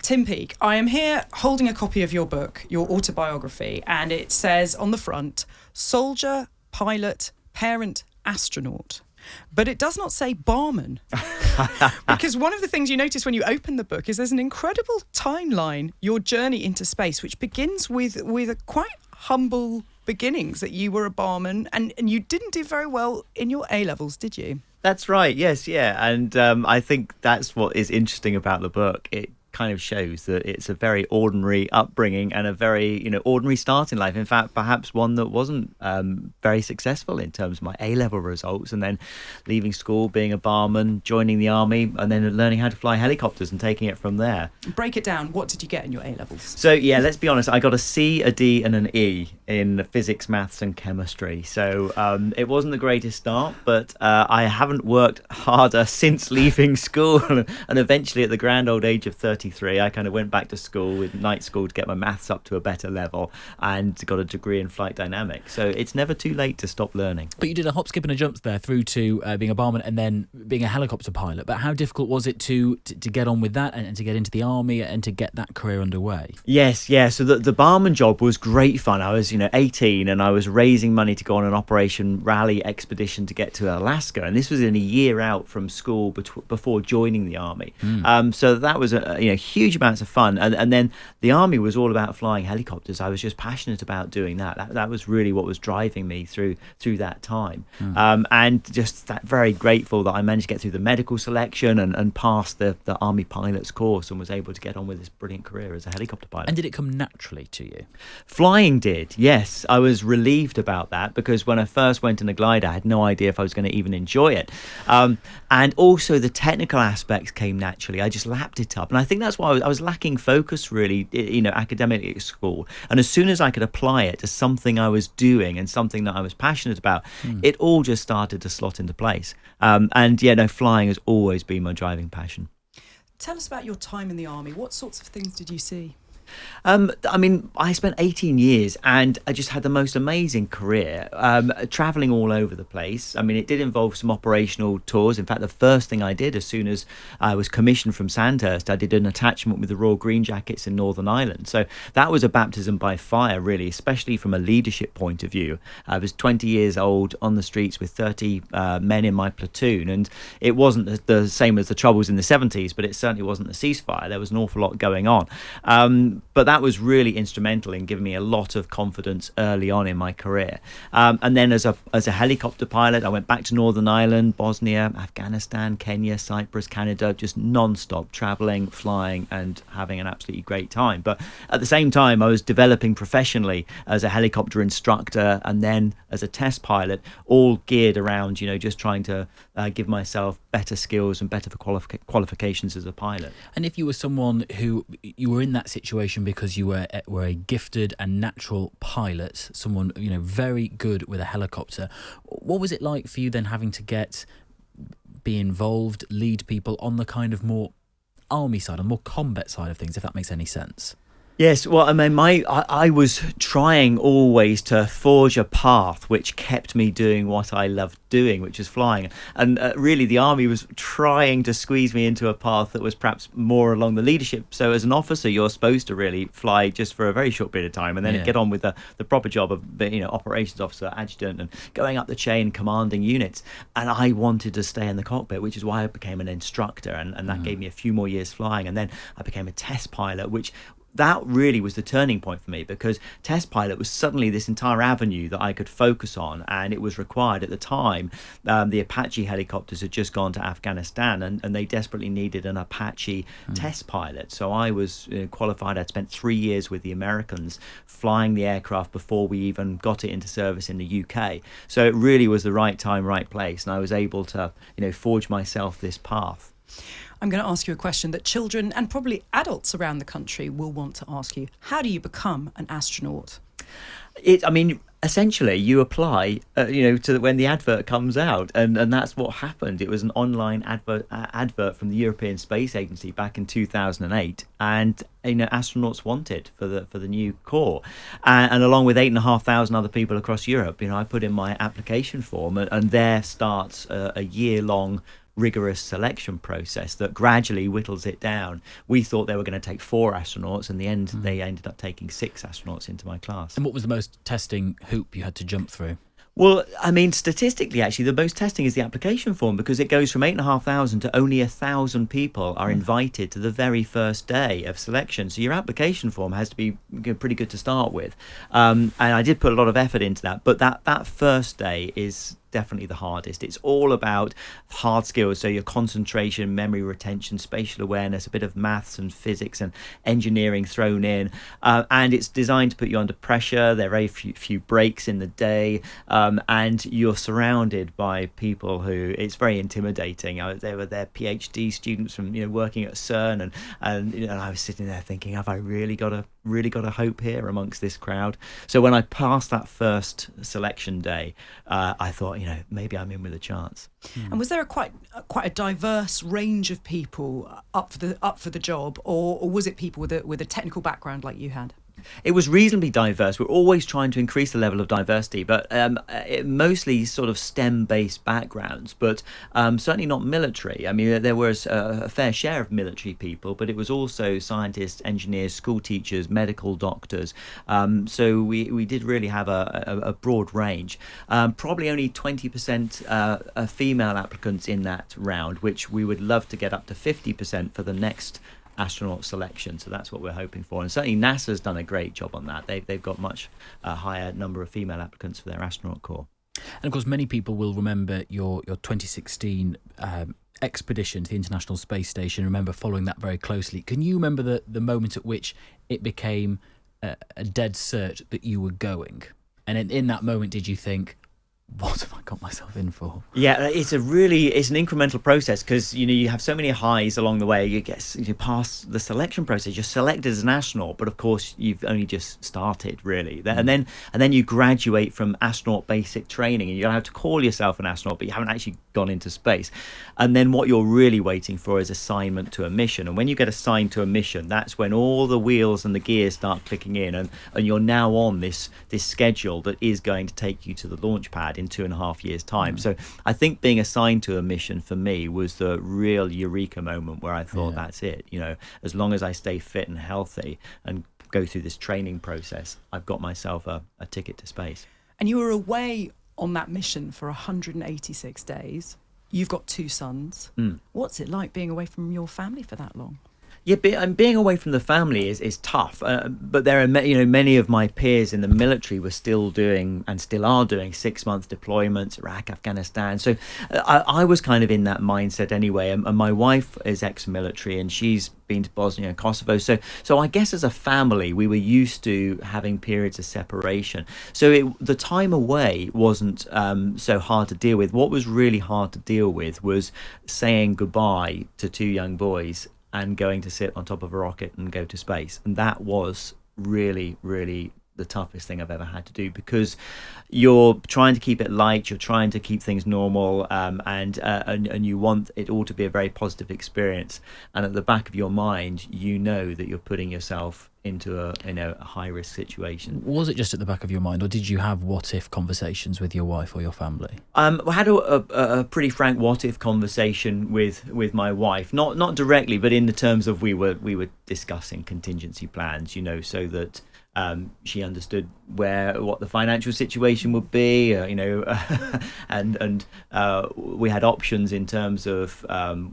Tim Peake, I am here holding a copy of your book, your autobiography, and it says on the front, soldier, pilot, parent, astronaut. But it does not say barman. Because one of the things you notice when you open the book is there's an incredible timeline, your journey into space, which begins with a quite humble beginnings, that you were a barman and you didn't do very well in your A-levels, did you? That's right. Yes. Yeah. And I think that's what is interesting about the book. It kind of shows that it's a very ordinary upbringing and a very, ordinary start in life. In fact, perhaps one that wasn't very successful in terms of my A-level results, and then leaving school, being a barman, joining the army, and then learning how to fly helicopters and taking it from there. Break it down. What did you get in your A-levels? So, yeah, let's be honest. I got a C, a D and an E in physics, maths and chemistry. So it wasn't the greatest start, but I haven't worked harder since leaving school. And eventually at the grand old age of 33, I kind of went back to school with night school to get my maths up to a better level and got a degree in flight dynamics. So it's never too late to stop learning. But you did a hop, skip and a jump there through to being a barman and then being a helicopter pilot. But how difficult was it to get on with that and to get into the army and to get that career underway? Yes, yeah. So the barman job was great fun. I was, 18 and I was raising money to go on an Operation Rally expedition to get to Alaska. And this was in a year out from school before joining the army. So that was huge amounts of fun. And then the army was all about flying helicopters. I was just passionate about doing that. That was really what was driving me through that time. And just that very grateful that I managed to get through the medical selection and pass the army pilot's course and was able to get on with this brilliant career as a helicopter pilot. And did it come naturally to you? Flying did, yes. I was relieved about that because when I first went in a glider, I had no idea if I was going to even enjoy it. And also the technical aspects came naturally. I just lapped it up. And I think that's why I was lacking focus, really, academically at school. And as soon as I could apply it to something I was doing and something that I was passionate about, it all just started to slot into place. Flying has always been my driving passion. Tell us about your time in the army. What sorts of things did you see? I spent 18 years and I just had the most amazing career, traveling all over the place. It did involve some operational tours. In fact, the first thing I did as soon as I was commissioned from Sandhurst, I did an attachment with the Royal Green Jackets in Northern Ireland. So that was a baptism by fire, really, especially from a leadership point of view. I was 20 years old on the streets with 30 men in my platoon, and it wasn't the same as the troubles in the 70s, but it certainly wasn't the ceasefire. There was an awful lot going on. But that was really instrumental in giving me a lot of confidence early on in my career. And then as a helicopter pilot, I went back to Northern Ireland, Bosnia, Afghanistan, Kenya, Cyprus, Canada, just non-stop traveling, flying and having an absolutely great time. But at the same time, I was developing professionally as a helicopter instructor and then as a test pilot, all geared around, just trying to give myself better skills and better qualifications as a pilot. And if you were someone who you were in that situation because you were a gifted and natural pilot, someone very good with a helicopter, what was it like for you then having to be involved, lead people on the kind of more army side, on more combat side of things, if that makes any sense? Yes, well, I was trying always to forge a path which kept me doing what I loved doing, which is flying. And really, the army was trying to squeeze me into a path that was perhaps more along the leadership. So as an officer, you're supposed to really fly just for a very short period of time and then get on with the proper job of operations officer, adjutant, and going up the chain, commanding units. And I wanted to stay in the cockpit, which is why I became an instructor, and that gave me a few more years flying. And then I became a test pilot, which that really was the turning point for me, because test pilot was suddenly this entire avenue that I could focus on, and it was required at the time. The Apache helicopters had just gone to Afghanistan, and they desperately needed an Apache test pilot. So I was qualified. I'd spent 3 years with the Americans flying the aircraft before we even got it into service in the UK. So it really was the right time, right place, and I was able to forge myself this path. I'm going to ask you a question that children and probably adults around the country will want to ask you. How do you become an astronaut? Essentially, you apply, to when the advert comes out, and that's what happened. It was an online advert from the European Space Agency back in 2008, and astronauts wanted for the new corps, and along with 8,500 other people across Europe, I put in my application form, and there starts a year-long rigorous selection process that gradually whittles it down. We thought they were going to take 4 astronauts. In the end, they ended up taking 6 astronauts into my class. And what was the most testing hoop you had to jump through? Well, I mean, statistically, actually, the most testing is the application form, because it goes from 8,500 to only 1,000 people are invited to the very first day of selection. So your application form has to be pretty good to start with. And I did put a lot of effort into that. But that first day is definitely the hardest. It's all about hard skills, so your concentration, memory retention, spatial awareness, a bit of maths and physics and engineering thrown in, and it's designed to put you under pressure. There are very few breaks in the day, and you're surrounded by people who, it's very intimidating. They were their PhD students from working at CERN, and I was sitting there thinking, have I really got a hope here amongst this crowd? So when I passed that first selection day, I thought, maybe I'm in with a chance. And was there quite a diverse range of people up for the job, or was it people with a technical background like you had? It was reasonably diverse. We're always trying to increase the level of diversity, but mostly sort of STEM-based backgrounds, but certainly not military. I mean, there was a fair share of military people, but it was also scientists, engineers, school teachers, medical doctors. So we did really have a broad range. Probably only 20% female applicants in that round, which we would love to get up to 50% for the next astronaut selection. So that's what we're hoping for, and certainly NASA's done a great job on that. They've got much higher number of female applicants for their astronaut corps. And of course, many people will remember your 2016 expedition to the International Space Station. Remember following that very closely. Can you remember the moment at which it became a dead cert that you were going? And in that moment, did you think, what have I got myself in for? Yeah, it's an incremental process, because you have so many highs along the way. You pass the selection process, you're selected as an astronaut, but of course you've only just started, really. And then you graduate from astronaut basic training, and you're allowed to call yourself an astronaut, but you haven't actually gone into space. And then what you're really waiting for is assignment to a mission. And when you get assigned to a mission, that's when all the wheels and the gears start clicking in, and you're now on this schedule that is going to take you to the launch pad in 2.5 years' time. So I think being assigned to a mission for me was the real eureka moment, where I thought, that's it. As long as I stay fit and healthy and go through this training process, I've got myself a ticket to space. And you were away on that mission for 186 days. You've got 2 sons. What's it like being away from your family for that long? Yeah, being away from the family is tough. But there are many of my peers in the military were still doing and still are doing 6-month deployments, Iraq, Afghanistan. So I was kind of in that mindset anyway. And my wife is ex-military, and she's been to Bosnia and Kosovo. So I guess as a family, we were used to having periods of separation. So the time away wasn't so hard to deal with. What was really hard to deal with was saying goodbye to 2 young boys and going to sit on top of a rocket and go to space. And that was really, really the toughest thing I've ever had to do, because you're trying to keep it light, you're trying to keep things normal, and you want it all to be a very positive experience. And at the back of your mind, that you're putting yourself into a high risk situation. Was it just at the back of your mind, or did you have what if conversations with your wife or your family? I had a pretty frank what if conversation with my wife, not directly, but in the terms of we were discussing contingency plans, so that she understood what the financial situation would be, and we had options in terms of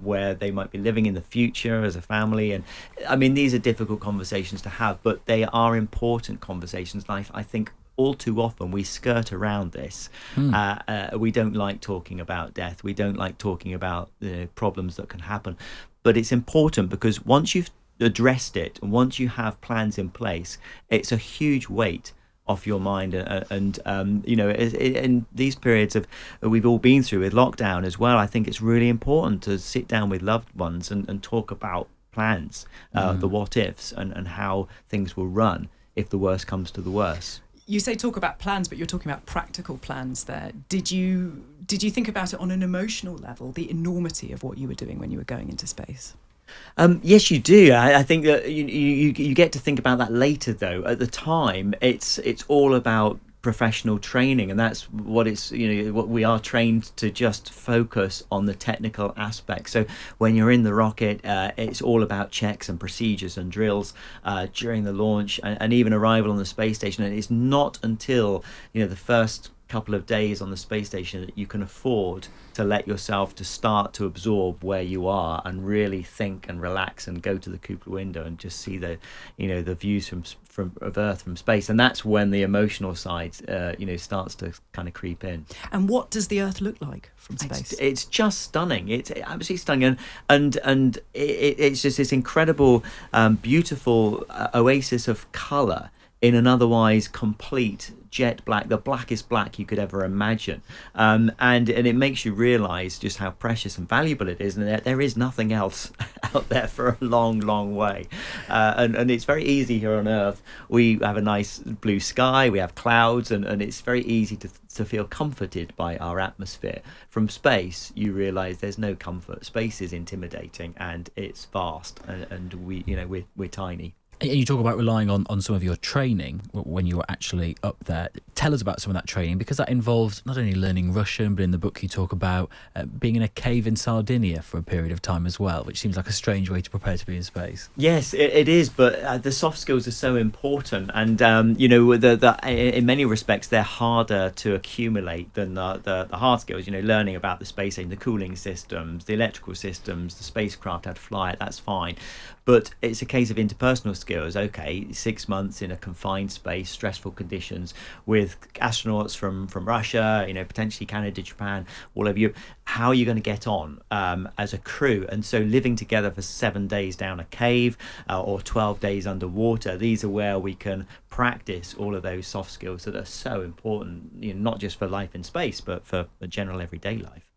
where they might be living in the future as a family. And I mean, these are difficult conversations to have, but they are important conversations. I think all too often we skirt around this. We don't like talking about death. We don't like talking about the problems that can happen. But it's important, because once you've addressed it, and once you have plans in place, it's a huge weight off your mind. And in these periods of we've all been through with lockdown as well, I think it's really important to sit down with loved ones and talk about plans, the what ifs, and how things will run if the worst comes to the worst. You say talk about plans, but you're talking about practical plans there. Did you think about it on an emotional level, the enormity of what you were doing when you were going into space? Yes, you do. I think that you get to think about that later, though. At the time, it's all about professional training, and that's what it's, what we are trained to just focus on the technical aspects. So when you're in the rocket, it's all about checks and procedures and drills during the launch and even arrival on the space station. And it's not until the first couple of days on the space station that you can afford to let yourself to start to absorb where you are and really think and relax and go to the cupola window and just see the the views of Earth from space. And that's when the emotional side starts to kind of creep in. And what does the Earth look like from space? It's just stunning. It's absolutely stunning, and it's just this incredible beautiful oasis of color in an otherwise complete jet black, the blackest black you could ever imagine, and it makes you realize just how precious and valuable it is, and there is nothing else out there for a long way, and it's very easy here on Earth. We have a nice blue sky, we have clouds, and it's very easy to feel comforted by our atmosphere. From space, you realize there's no comfort. Space is intimidating, and it's vast, and we're tiny. And you talk about relying on some of your training when you were actually up there. Tell us about some of that training, because that involved not only learning Russian, but in the book you talk about being in a cave in Sardinia for a period of time as well, which seems like a strange way to prepare to be in space. Yes, it is, but the soft skills are so important, and in many respects they're harder to accumulate than the hard skills. Learning about the space station, the cooling systems, the electrical systems, the spacecraft, how to fly it, that's fine. But it's a case of interpersonal skills. Okay, 6 months in a confined space, stressful conditions, with astronauts from Russia, potentially Canada, Japan, all of you. How are you going to get on as a crew? And so living together for 7 days down a cave or 12 days underwater, these are where we can practice all of those soft skills that are so important, not just for life in space, but for the general everyday life.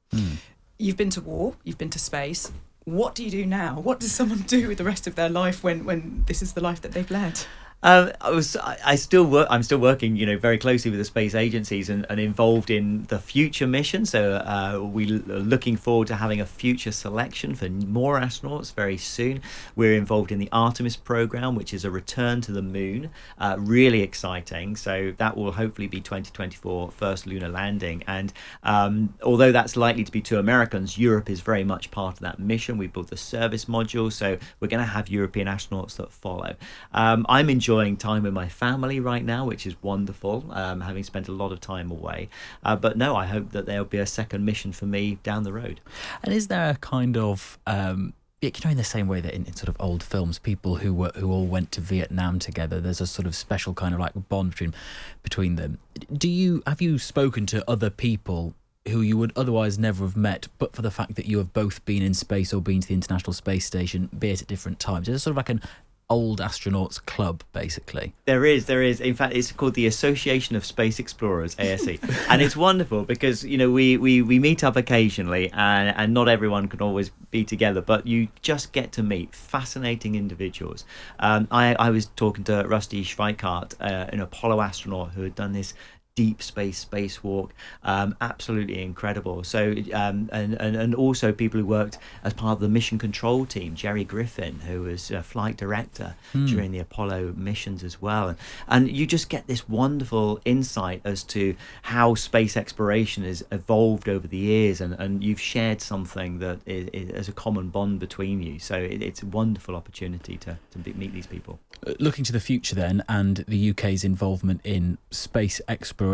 You've been to war, you've been to space. What do you do now? What does someone do with the rest of their life when this is the life that they've led? I'm still working, very closely with the space agencies and involved in the future mission. So we're looking forward to having a future selection for more astronauts very soon. We're involved in the Artemis program, which is a return to the moon. Really exciting. So that will hopefully be 2024 first lunar landing. And although that's likely to be 2 Americans, Europe is very much part of that mission. We built the service module, so we're going to have European astronauts that follow. I'm enjoying time with my family right now, which is wonderful, having spent a lot of time away. But no, I hope that there'll be a second mission for me down the road. And is there a kind of in the same way that in sort of old films, people who all went to Vietnam together, there's a sort of special kind of like bond between them. Have you spoken to other people who you would otherwise never have met, but for the fact that you have both been in space or been to the International Space Station, be it at different times? Is it sort of like an old astronauts club, basically? There is. In fact, it's called the Association of Space Explorers, ASE, and it's wonderful because we meet up occasionally, and not everyone can always be together, but you just get to meet fascinating individuals. I was talking to Rusty Schweikart, an Apollo astronaut who had done this deep space spacewalk, absolutely incredible. So and also people who worked as part of the mission control team, Jerry Griffin, who was a flight director during the Apollo missions as well, and you just get this wonderful insight as to how space exploration has evolved over the years, and you've shared something that is a common bond between you. So it's a wonderful opportunity to meet these people. Looking to the future then, and the UK's involvement in space exploration,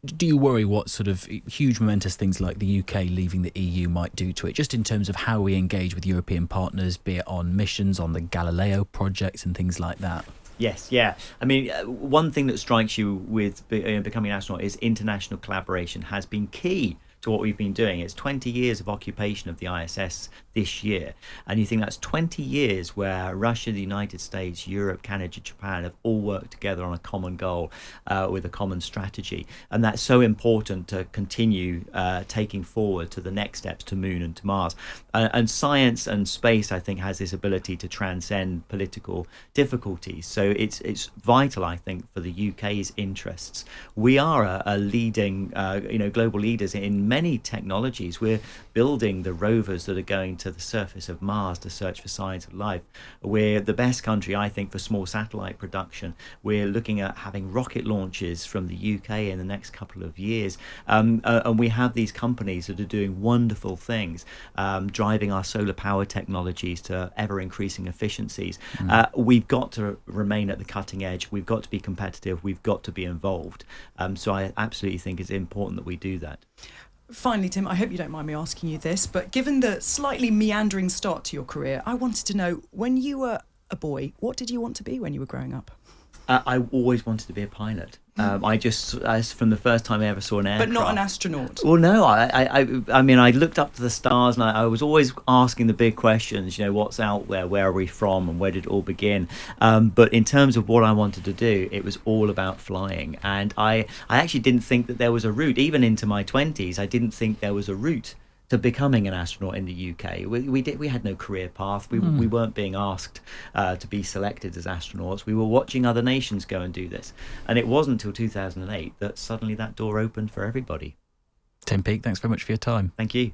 do you worry what sort of huge momentous things like the UK leaving the EU might do to it, just in terms of how we engage with European partners, be it on missions, on the Galileo projects and things like that? Yes, yeah. I mean, one thing that strikes you with becoming an astronaut is international collaboration has been key to what we've been doing. It's 20 years of occupation of the ISS this year, and you think that's 20 years where Russia, the United States, Europe, Canada, Japan have all worked together on a common goal with a common strategy, and that's so important to continue taking forward to the next steps, to Moon and to Mars. And science and space, I think, has this ability to transcend political difficulties, so it's vital, I think, for the UK's interests. We are a leading global leaders in many technologies. We're building the rovers that are going to the surface of Mars to search for signs of life. We're the best country, I think, for small satellite production. We're looking at having rocket launches from the UK in the next couple of years. And we have these companies that are doing wonderful things, driving our solar power technologies to ever increasing efficiencies. We've got to remain at the cutting edge. We've got to be competitive. We've got to be involved. So I absolutely think it's important that we do that. Finally, Tim, I hope you don't mind me asking you this, but given the slightly meandering start to your career, I wanted to know, when you were a boy, what did you want to be when you were growing up? I always wanted to be a pilot. From the first time I ever saw an aircraft. But not an astronaut. Well, no. I mean, I looked up to the stars, and I was always asking the big questions. What's out there? Where are we from? And where did it all begin? But in terms of what I wanted to do, it was all about flying. And I actually didn't think that there was a route. Even into my 20s, I didn't think there was a route to becoming an astronaut in the UK. We had no career path. We weren't being asked to be selected as astronauts. We were watching other nations go and do this. And it wasn't until 2008 that suddenly that door opened for everybody. Tim Peake, thanks very much for your time. Thank you.